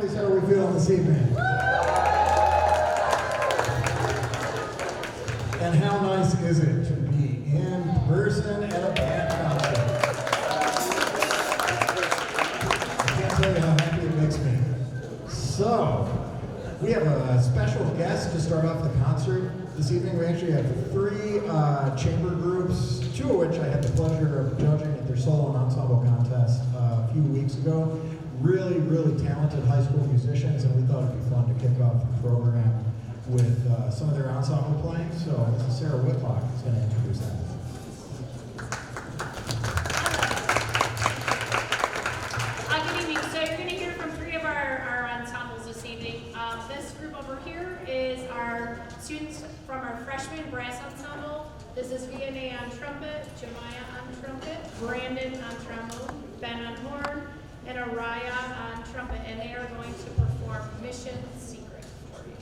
Boys, how are we feeling this evening? And how nice is it to be in person at a band concert? I can't tell you how happy it makes me. So, we have a special guest to start off the concert this evening. We actually have 3 chamber groups, 2 of which I had the pleasure of judging at their solo and ensemble contest a few weeks ago. Really, really talented high school musicians, and we thought it'd be fun to kick off the program with some of their ensemble playing. So this is Sarah Whitlock who's going to introduce them. Good evening. So you're going to hear from 3 of our ensembles this evening. This group over here is our students from our freshman brass ensemble. This is Vianney on trumpet, Jemiah on trumpet, Brandon on trombone, Ben on horn, and Araya on trumpet, and they are going to perform Mission Secret for you.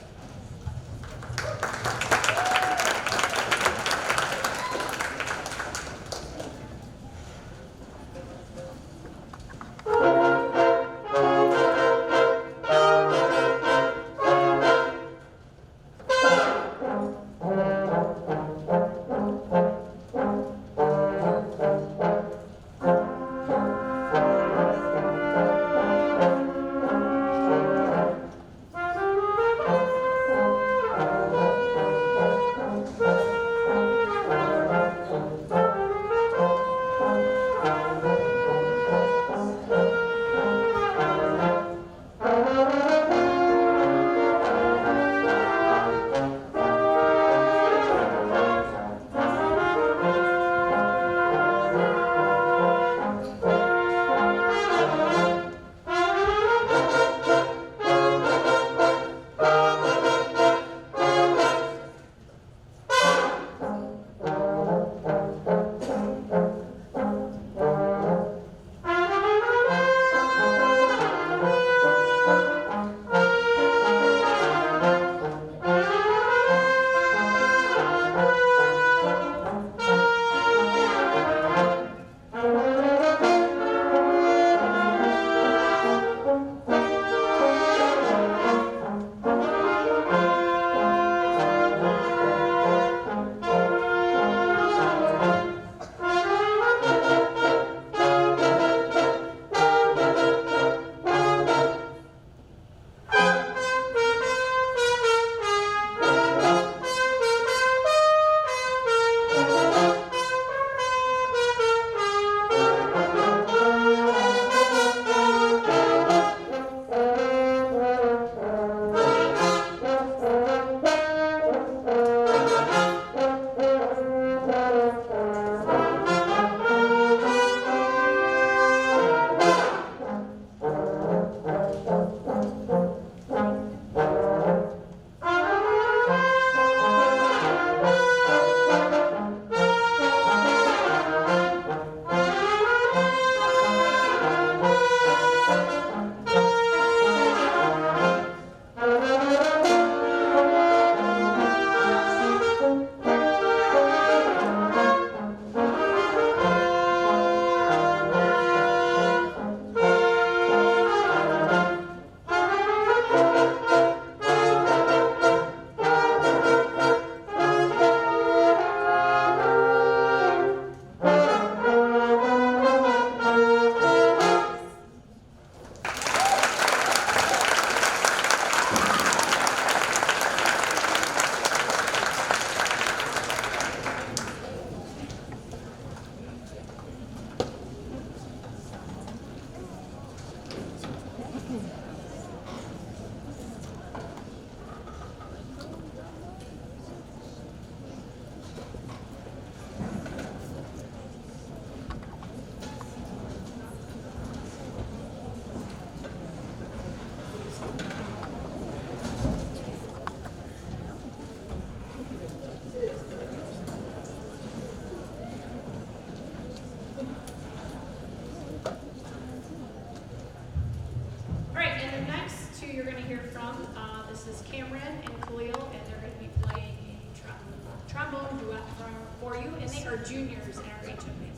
For you, and they are juniors in our HFA.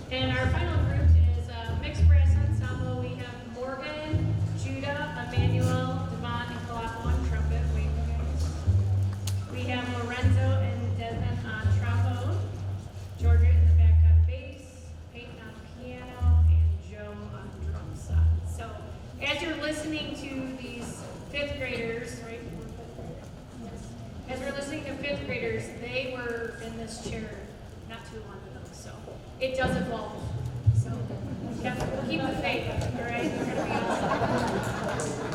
And our final group is a mixed brass ensemble. We have Morgan, Judah, Emmanuel, Devon, and Kalapa on trumpet. Wave guys. We have Lorenzo and Desmond on trombone, Georgia in the back on bass, Peyton on piano, and Joe on drum set. So as you're listening to these fifth graders, right? Yes. As we're listening to fifth graders, they were in this chair not too long ago. So it does evolve. So keep the faith, all right? We're gonna be awesome.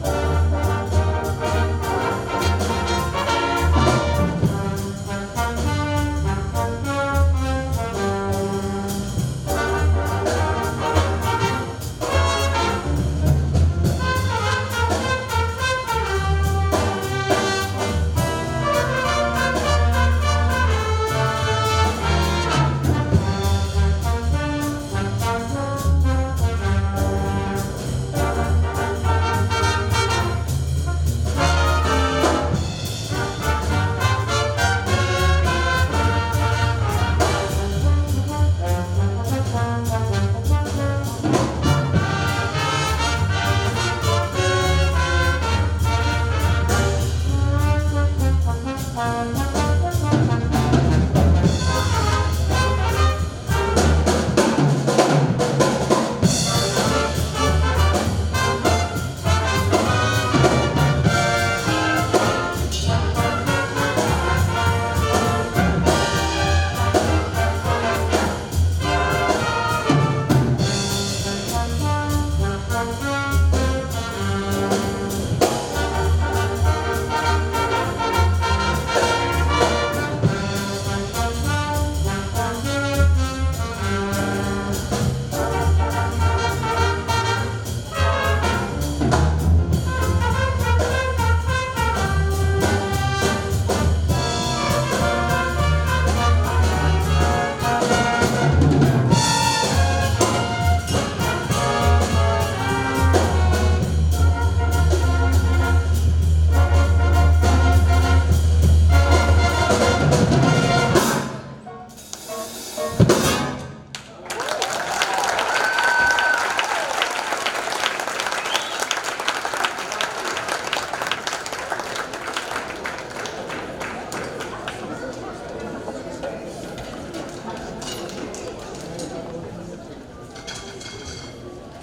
Thank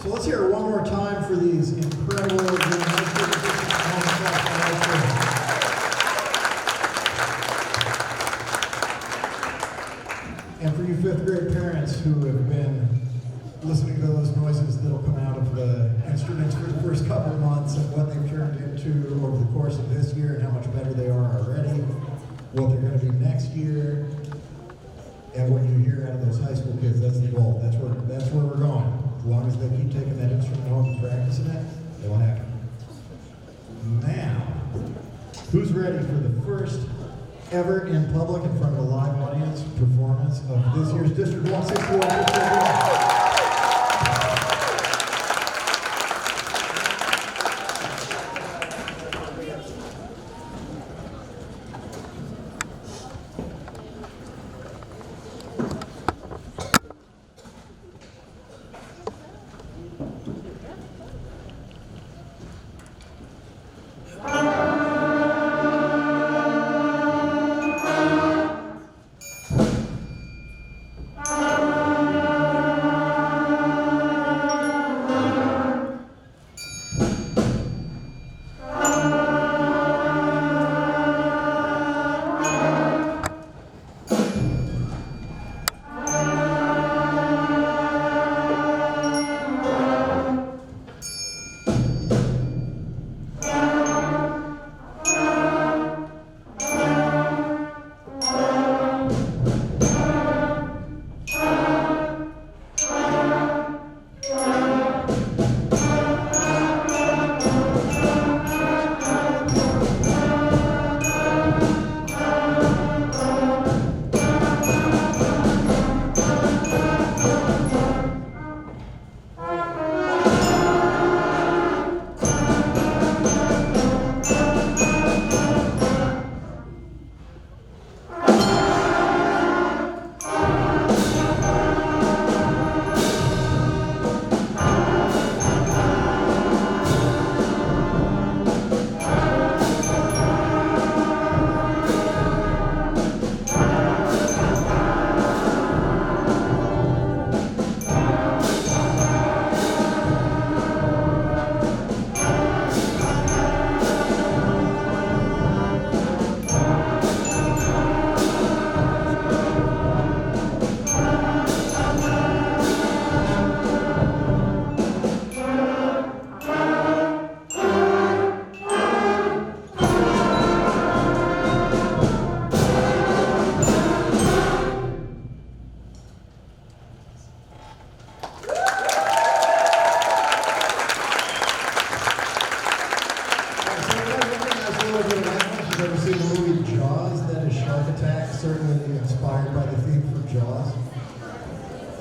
So let's hear it one more time for these incredible high school and for you fifth grade parents who have been listening to those noises that'll come out of the instruments for the first couple of months and what they've turned into over the course of this year and how much better they are already, what they're going to be next year, and what you hear out of those high school kids, that's the goal. That's where we're going. As long as they keep taking that instrument home and practicing it, it will happen. Now, who's ready for the first ever in public in front of a live audience performance of this year's District 161?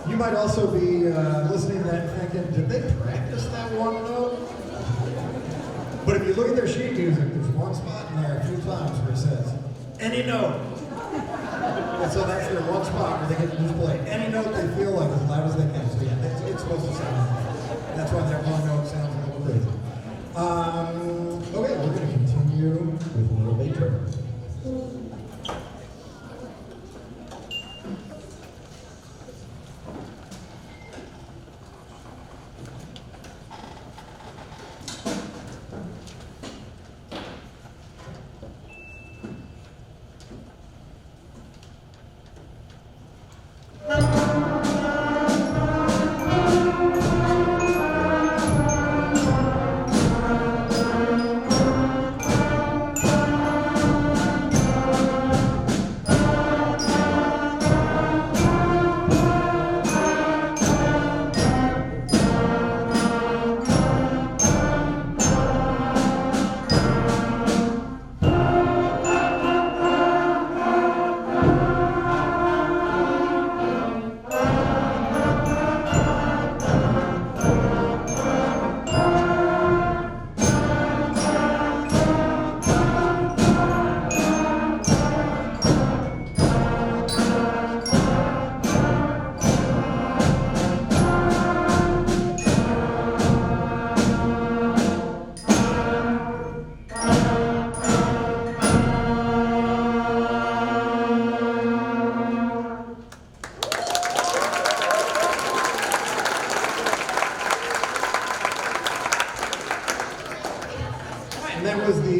You might also be listening to that and thinking, did they practice that one note? But if you look at their sheet music, there's one spot in there a few times where it says, any note. And so that's their one spot where they get to just play any note they feel like as loud as they can. So yeah, it's supposed to sound like that. That's why that one note sounds a little crazy. Okay, we're going to continue with a little Beethoven.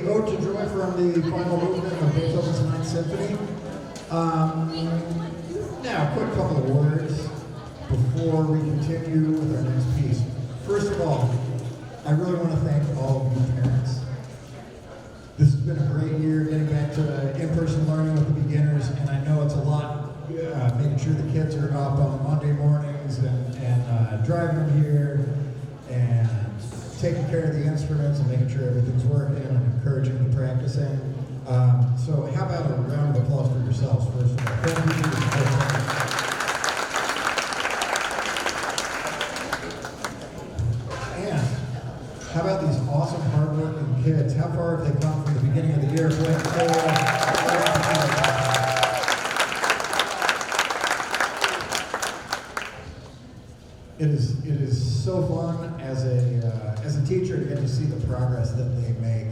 the Ode to Joy from the final movement of Beethoven's Ninth Symphony. Now, a quick couple of words before we continue with our next piece. First of all, I really want to thank all of you parents. This has been a great year getting back to in-person learning with the beginners, and I know it's a lot making sure the kids are up on Monday mornings and driving them here and taking care of the instruments and making sure everything's working and encouraging the practicing. So how about a round of applause for yourselves, first of all. Thank you for your support. And how about these awesome, hardworking kids? How far have they come from the beginning of the year? It is so fun as a teacher to get to see the progress that they make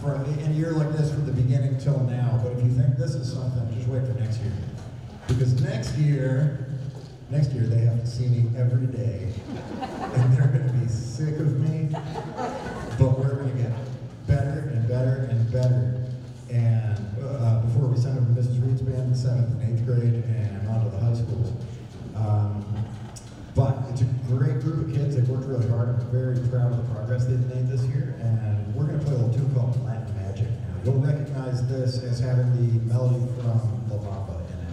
from in a year like this from the beginning till now. But if you think this is something, just wait for next year. Because next year they have to see me every day. And they're going to be sick of me. But we're going to get better and better and better. And before we send them to Mrs. Reed's band, 7th and 8th grade, and on to the high schools. But it's a great group of kids. They've worked really hard. I'm very proud of the progress they've made this year. And we're going to play a little tune called Latin Magic now. You'll recognize this as having the melody from La Bamba in it.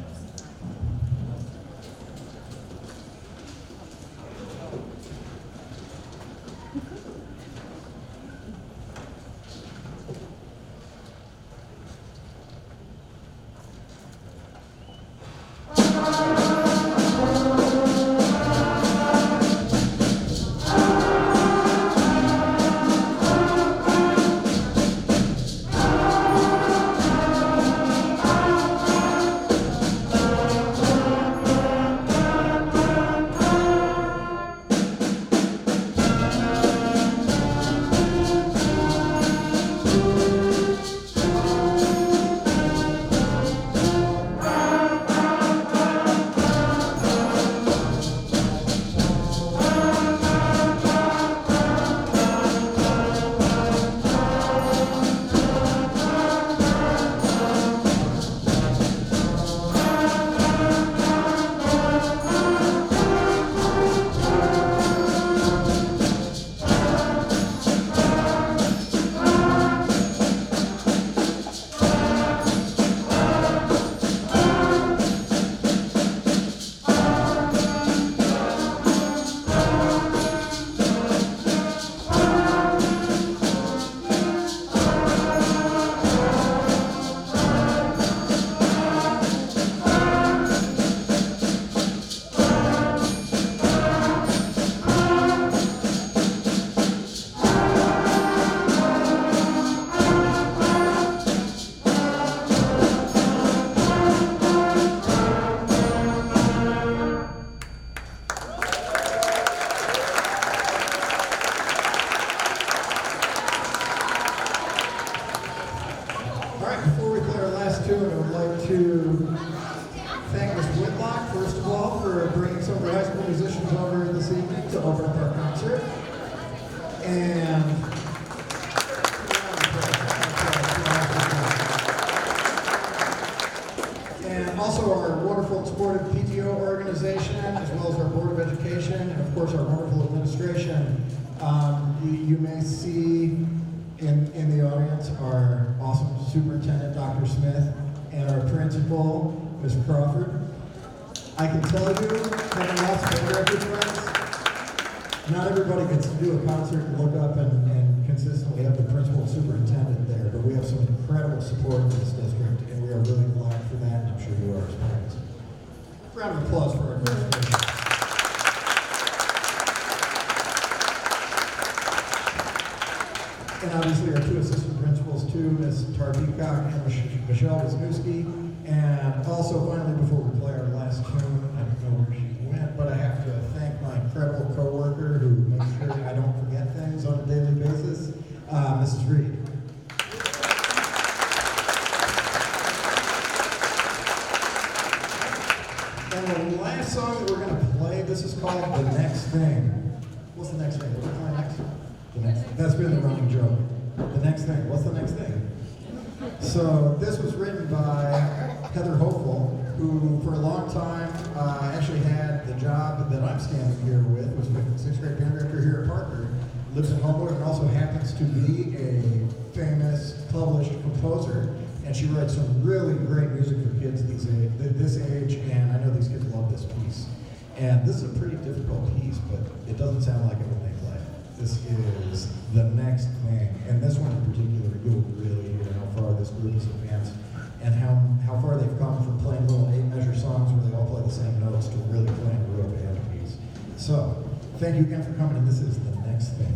And also our wonderful and supportive PTO organization, as well as our Board of Education, and of course our wonderful administration. You may see in the audience our awesome superintendent, Dr. Smith, and our principal, Ms. Crawford. I can tell you, having lots of director friends, not everybody gets to do a concert and look up and consistently have the principal and superintendent there, but we have some incredible support in this district, and we are really glad for that, and I'm sure you are as parents. Round of applause for our administration. And obviously our two assistant principals too, Ms. Tarbika and Michelle Wisniewski. And also finally, before we play our last tune, I don't know where she went, but I have to thank my incredible coworker who makes sure I don't forget things on a daily basis, Mrs. Reed. And the last song that we're going to play, this is called The Next Thing. What's the next thing? What are we playing next? The next thing. That's been the running joke. The next thing. What's the next thing? So this was written by Heather Hopeful, who for a long time actually had the job that I'm standing here with, was with sixth grade band director here at Parker, lives in Homewood, and also happens to be a famous published composer. And she writes some really great music for kids this age, and I know these kids love this piece. And this is a pretty difficult piece, but it doesn't sound like it when they play. This is the next thing, and this one in particular, you'll really hear how far this group has advanced, and how far they've come from playing little 8-measure songs where they all play the same notes to really playing a real band piece. So, thank you again for coming, and this is the next thing.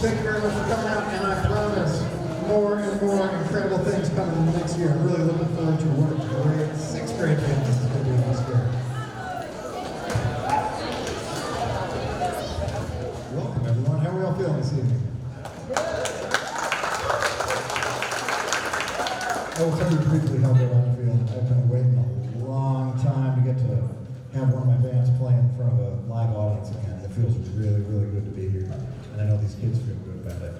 Thank you very much for coming out, and I promise more and more incredible things coming in the next year. I'm really looking forward to what a great sixth grade band this is going to be this year. Welcome, everyone. How are we all feeling this evening? I will tell you briefly how good I'm feeling. I've been waiting a long time to get to have one of my bands play in front of a live audience again. It feels really, really good to be here. And I know these kids feel good about it.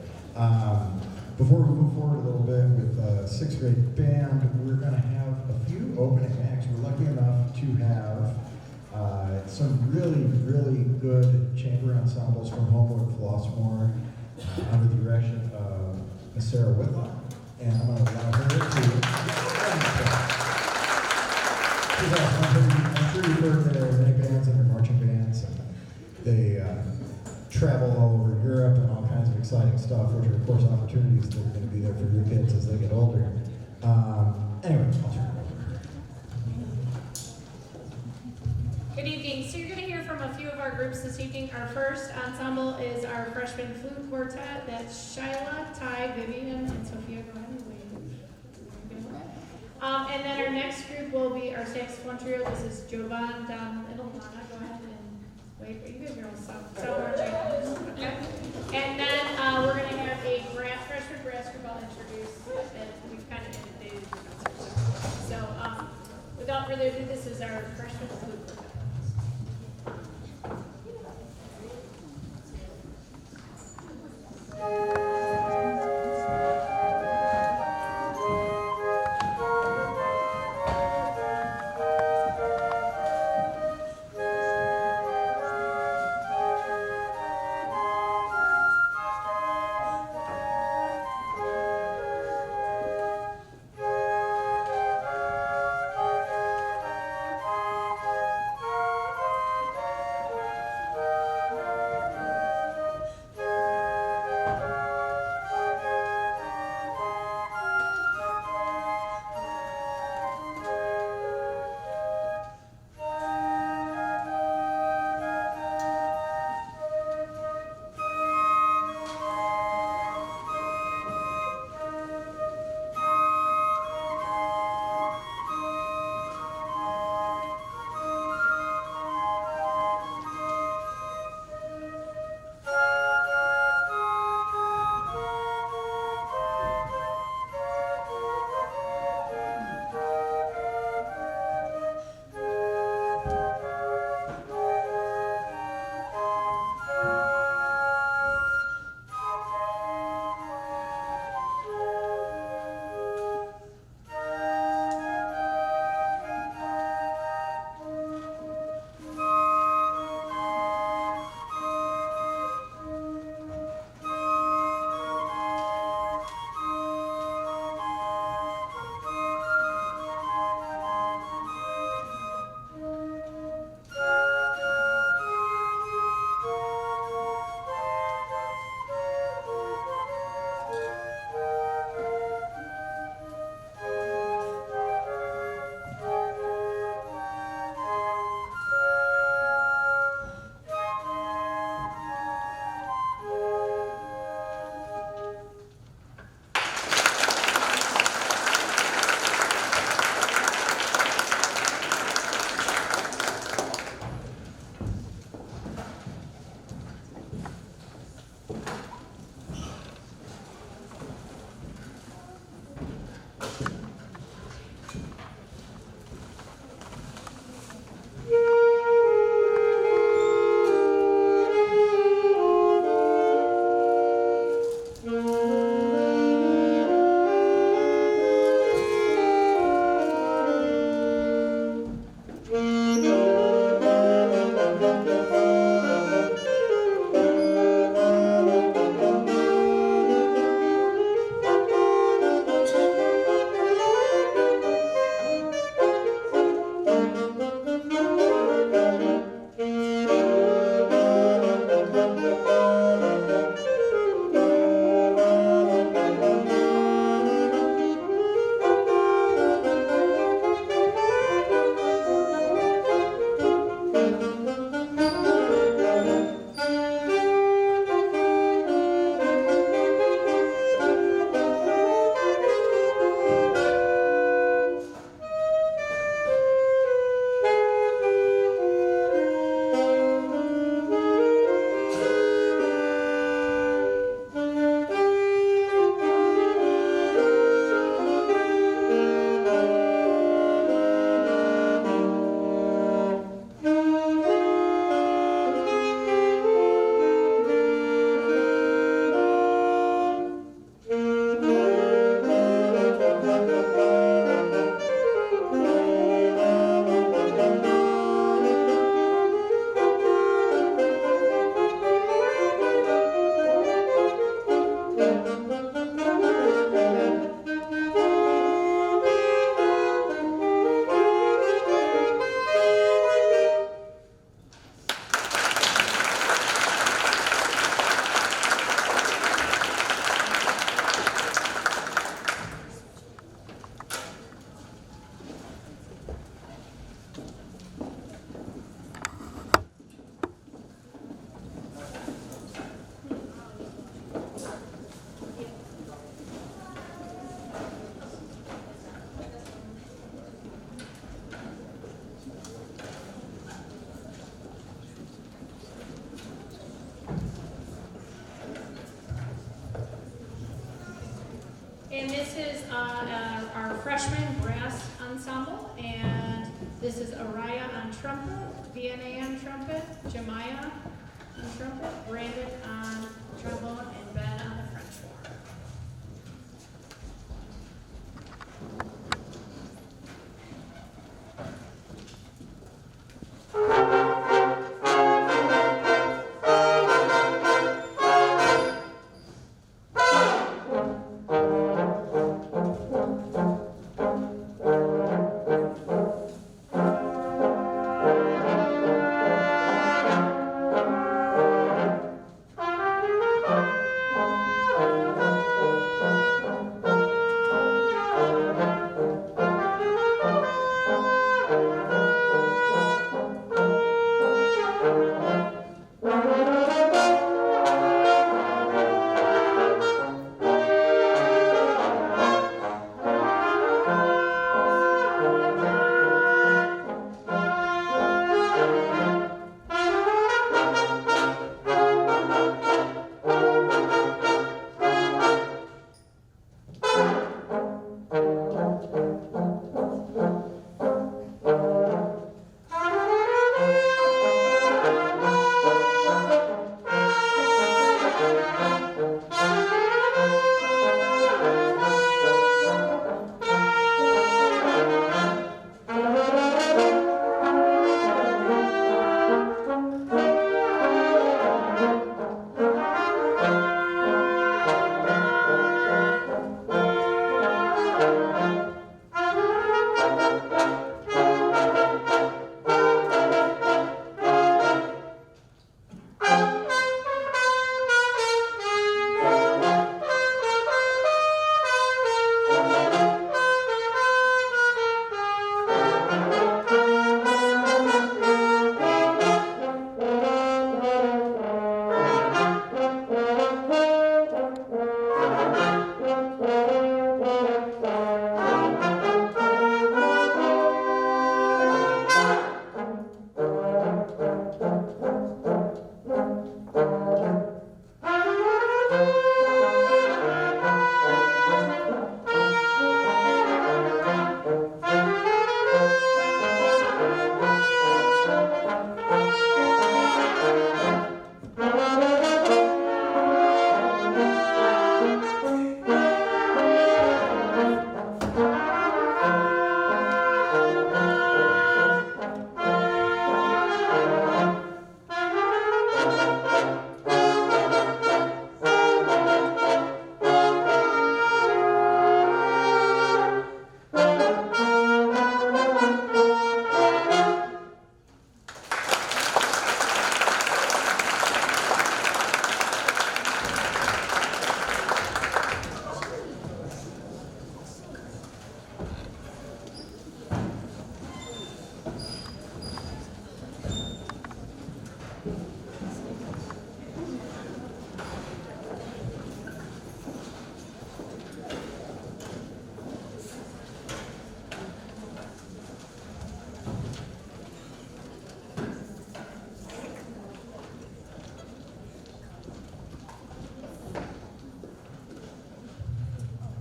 Before we move forward a little bit with sixth grade band, we're going to have a few opening acts. We're lucky enough to have some really, really good chamber ensembles from Homewood Flossmoor under the direction of Miss Sarah Whitlock. And I'm going to allow her to... I'm sure you've heard there are many bands and they're marching bands. And they travel all over Europe and all kinds of exciting stuff, which are, of course, opportunities that are going to be there for your kids as they get older. Anyway, I'll turn it over. Good evening. So you're going to hear from a few of our groups this evening. Our first ensemble is our freshman flute quartet. That's Shyla, Ty, Vivian, and Sophia. Go ahead and wave. And then our next group will be our saxophone trio. This is Jovan, Don, and Alana. Go ahead and wave. You guys are all so okay. And then we're going to have a grand further ado, this is our freshman flute group. And this is our freshman brass ensemble, and This is Araya on trumpet, VNA on trumpet, Jemiah on trumpet, Brandon on trombone, and Ben on the French horn.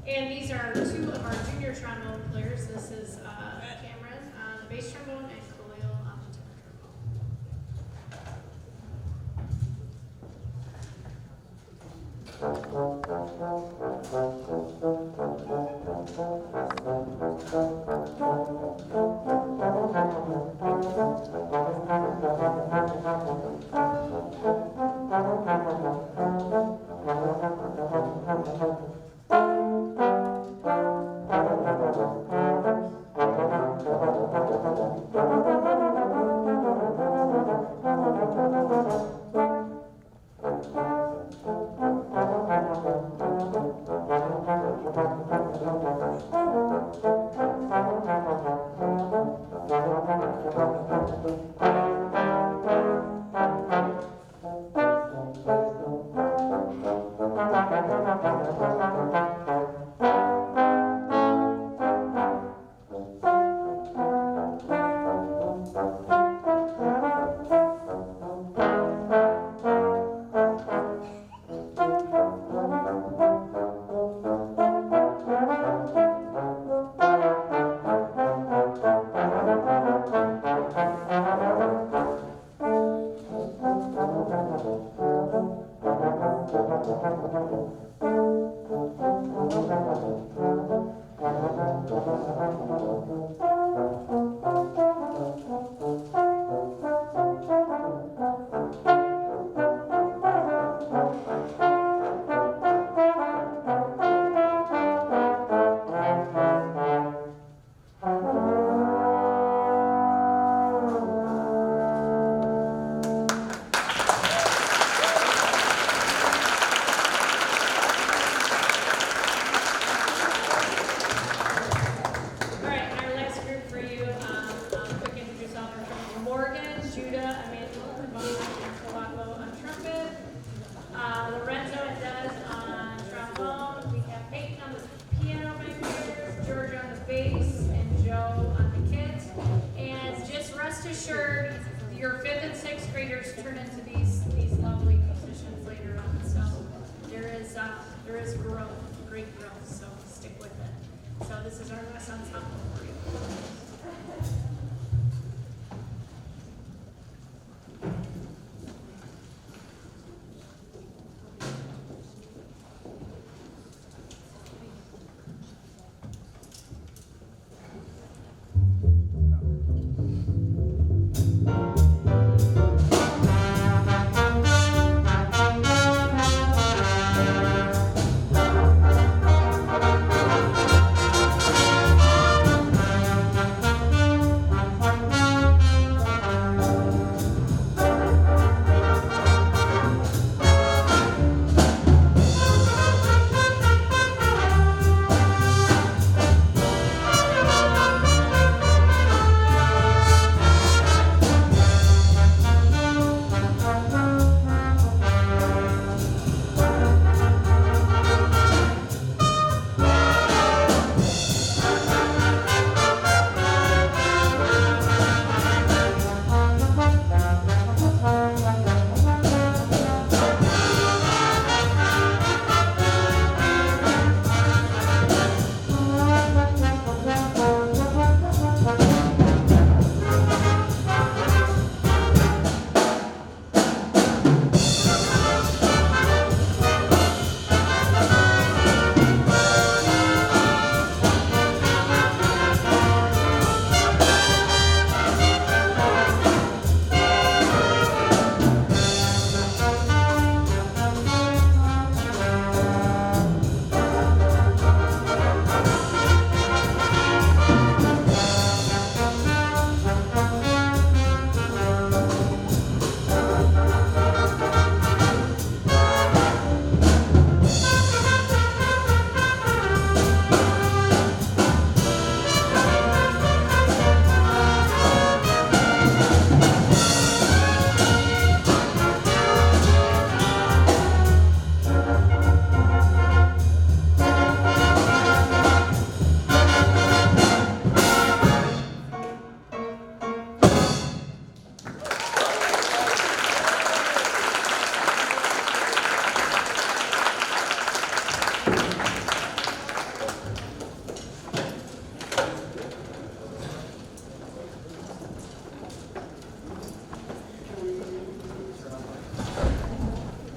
And these are two of our junior trombone players. This is Cameron on the bass trombone and Khalil on the tenor trombone. this is our last ensemble for you.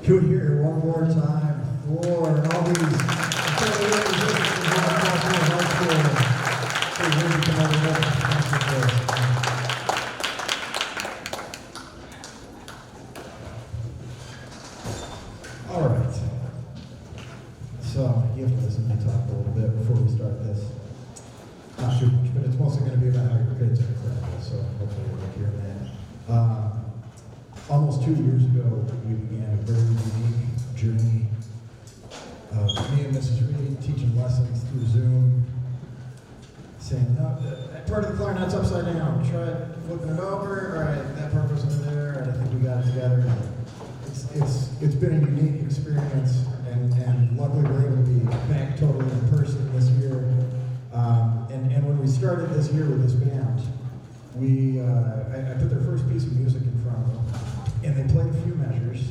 Could you hear one more time for all these all right. So you have to listen to me talk a little bit before we start this. Not too much, but it's mostly going to be about how your kids are incredible, so hopefully you'll like hearing that. Almost 2 years ago, we began a very unique journey of me and Mrs. Reed teaching lessons through Zoom, saying, no, that part of the clarinet's upside down. Try flipping it over. All right, that part goes into there. All right, I think we got it together. It's been a unique experience, and luckily we're able to be back totally in person this year. And when we started this year with this band, I put their first piece of music in front of them, and they played a few measures,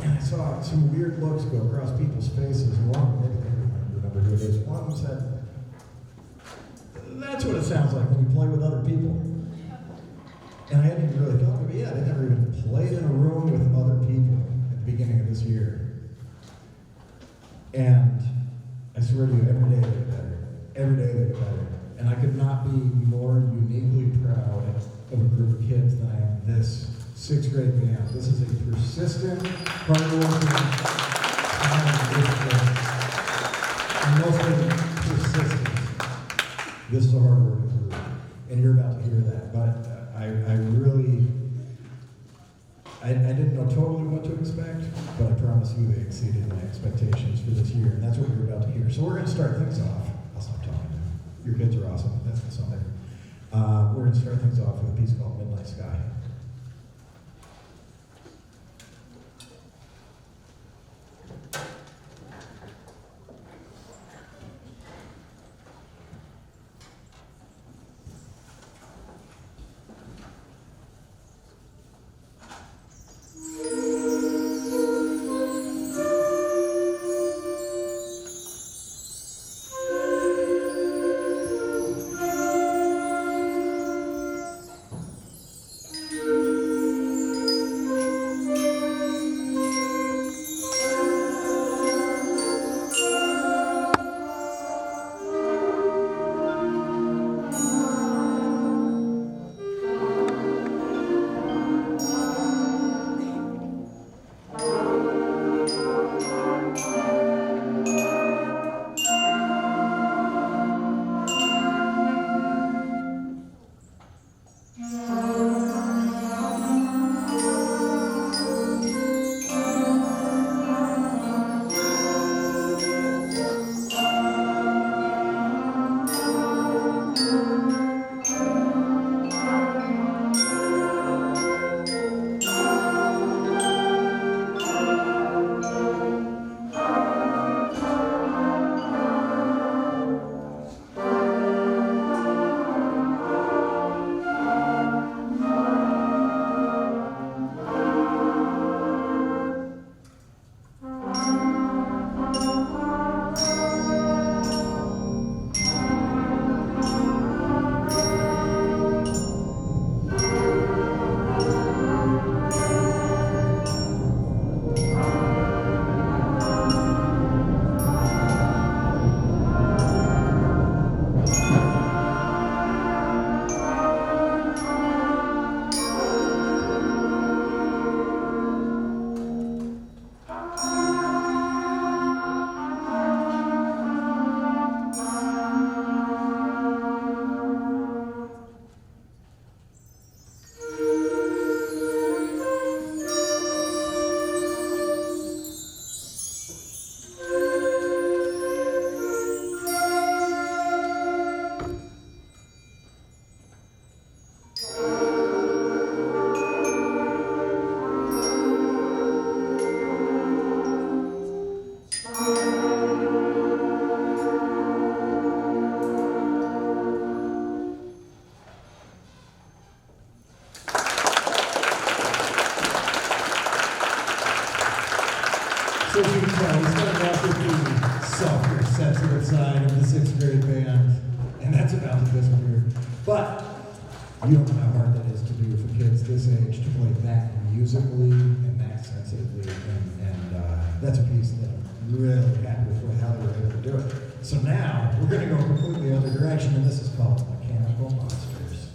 and I saw some weird looks go across people's faces, and one of them, maybe they remember who it is, one of them said, that's what it sounds like when you play with other people. And I hadn't even really thought of it, yeah, they never even played in a room with other people at the beginning of this year. And I swear to you, every day they get better. Every day they get better. And I could not be more uniquely proud of a group of kids than I am this 6th grade band. This is a persistent, hardworking, and mostly persistent. This is a hardworking group, and you're about to hear that. But I didn't know totally what to expect, but I promise you they exceeded my expectations for this year, and that's what you're about to hear. So we're going to start things off. I'll stop talking now. Your kids are awesome. That's something. We're going to start things off with a piece called Midnight Sky. So as you can tell, we started off with the softer, sensitive side of the sixth grade band, and that's about to disappear. But you don't know how hard that is to do for kids this age to play that musically and that sensitively, and that's a piece that I'm really happy with how they were able to do it. So now we're going to go completely the other direction, and this is called Mechanical Monsters.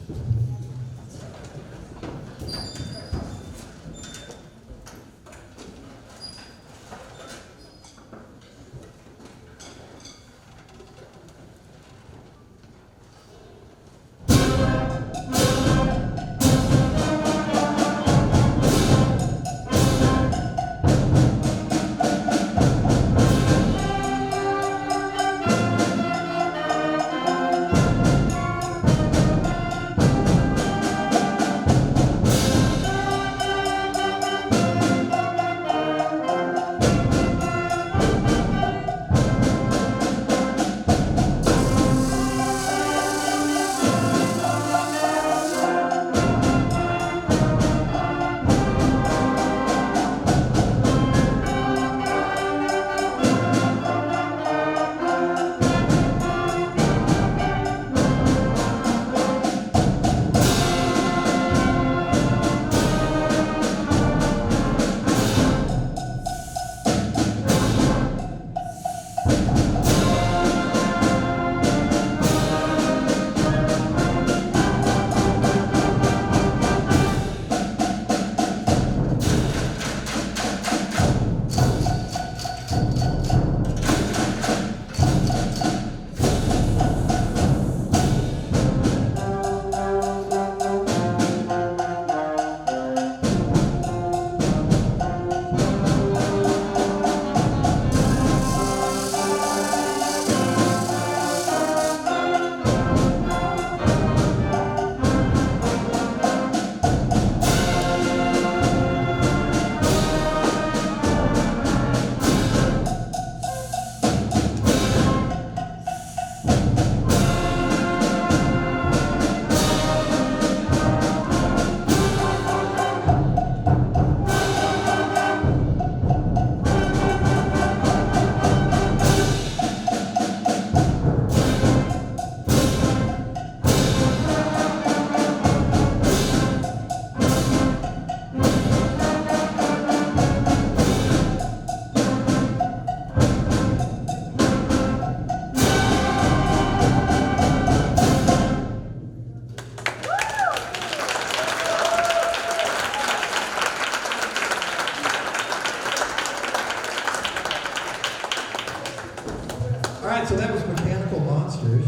All right, so that was Mechanical Monsters.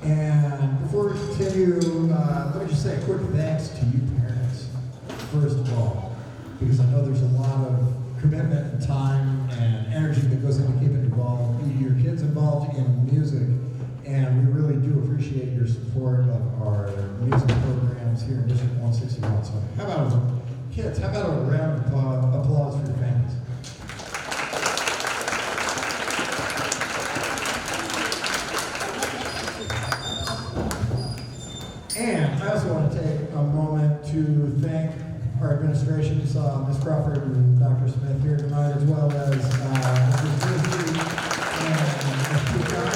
And before we continue, let me just say a quick thanks to you parents, first of all, because I know there's a lot of commitment and time and energy that goes into keeping your kids involved in music. And we really do appreciate your support of our music programs here in District 161. So how about kids, how about a round of applause for your families? And I also want to take a moment to thank our administration. You saw Ms. Crawford and Dr. Smith here tonight, as well as Mr. Disney and Ms. Peacock.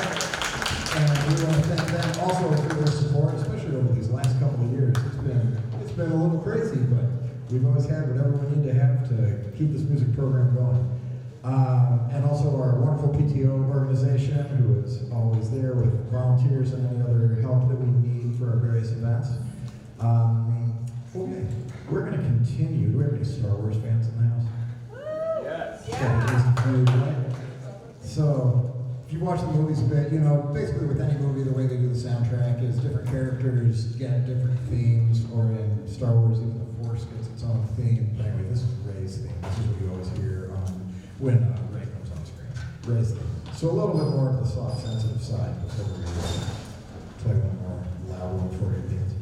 And we want to thank them also for their support, especially over these last couple of years. It's been a little crazy, but we've always had whatever we need to have to keep this music program going. And also our wonderful PTO organization, who is always there with volunteers and any other help that we need for our various events. Okay, we're going to continue. Do we have any Star Wars fans in the house? Yes. Yeah. So, if you watch the movies a bit, you know, basically with any movie, the way they do the soundtrack is different characters get different themes, or in Star Wars, even the Force gets its own theme. But anyway, this is Rey's theme. This is what you always hear when Rey comes on screen. Rey's theme. So a little bit more of the soft, sensitive side before we play one more loud one for you, kids.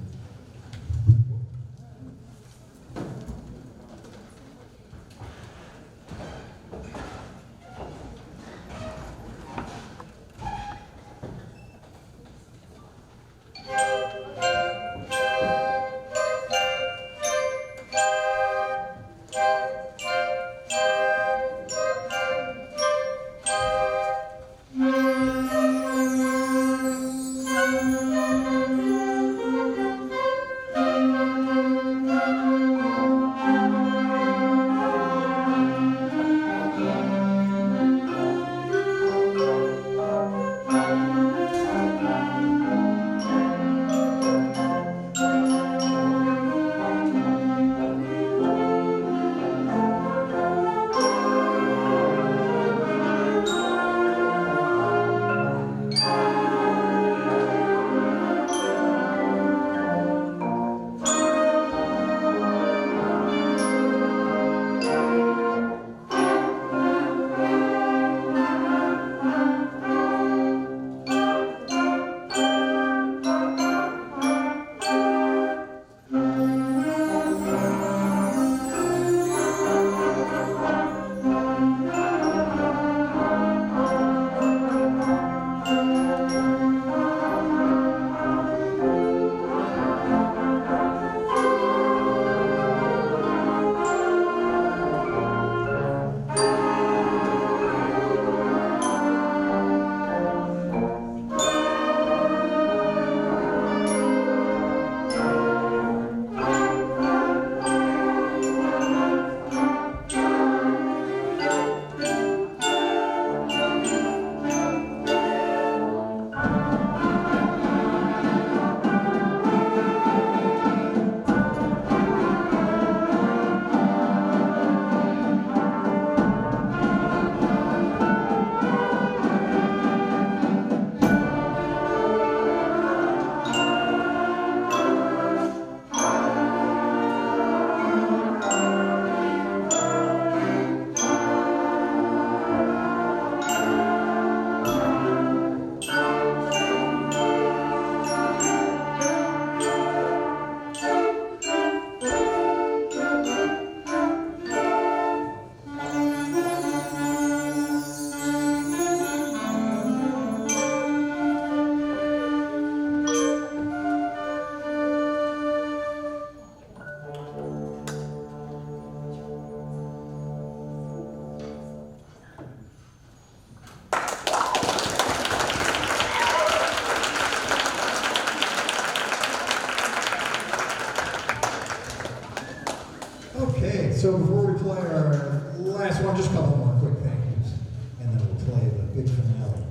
well, just a couple more quick thank yous, and then we'll play the big finale.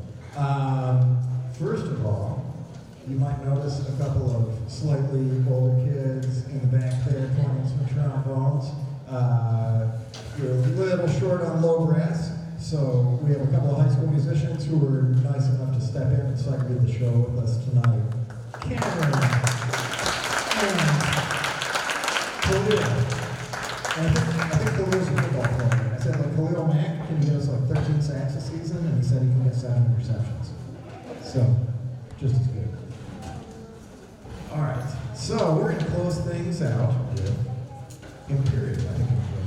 First of all, you might notice a couple of slightly older kids in the back there playing some trombones. You're a little short on low brass, so we have a couple of high school musicians who were nice enough to step in and celebrate the show with us tonight. Cameron and Khalil. And I think Khalil's a football player. I said, like, Khalil Mack, can you get us like 13 sacks a season? And he said he can get 7 receptions. So, just as good. All right, so we're going to close things out with Imperial. I think Imperial.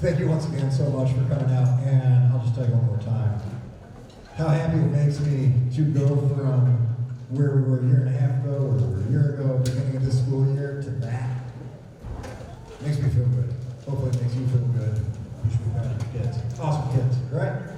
Thank you once again so much for coming out, and I'll just tell you one more time how happy it makes me to go from where we were a year and a half ago, or we were a year ago, beginning of this school year, to that. It makes me feel good. Hopefully it makes you feel good. You should be proud of your kids. Awesome kids, right?